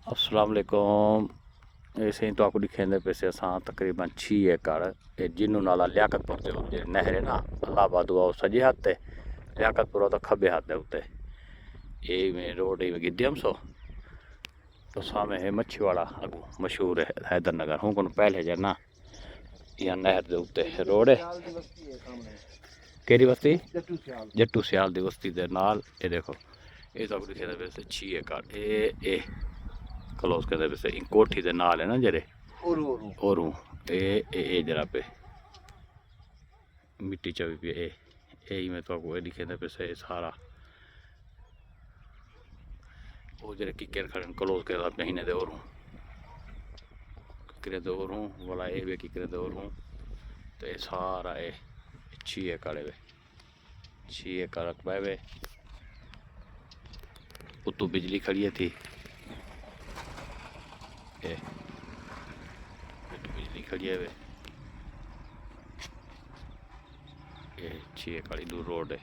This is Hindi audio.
अस्सलाम वालेकुम। ऐसे ही तो आपको दिखेंदे पैसे असां तकरीबन 6 एकड़ जिन्नू नाला लियाकतपुर ते जे नहर है ना अल्लाहबाद वो सजे हाथ ते लियाकतपुर तो खब्बे हाथ दे उत्ते ये में रोड में गिद्यम सो तो सामने है मच्छीवाड़ा अगू मशहूर है हैदरनगर हूँ को पहले जे ना या नहर दे उत्ते रोड है केरी बस्ती जट्टू सियाल दी बस्ती दे नाल ये देखो ये तो आपको दिखेंदे पैसे 6 एकड़ ए क्लोज करते वैसे कोठी दे नाल है ना जेरे ओरू ए जरा पे मिट्टी चवी पे ए में तो आपको दिखे पे से सारा वो जरे किकर खड़न क्लोज कर महीने दे ओरू किकर दे ओरू वाला ए वे किकर दे ओरू तो ये सारा ए 6 एकड़ वे 6 एकड़ रकबा वे उतू बिजली खड़ी थी बिजली खड़ी है वे ये 6 एकड़ दूर रोड है।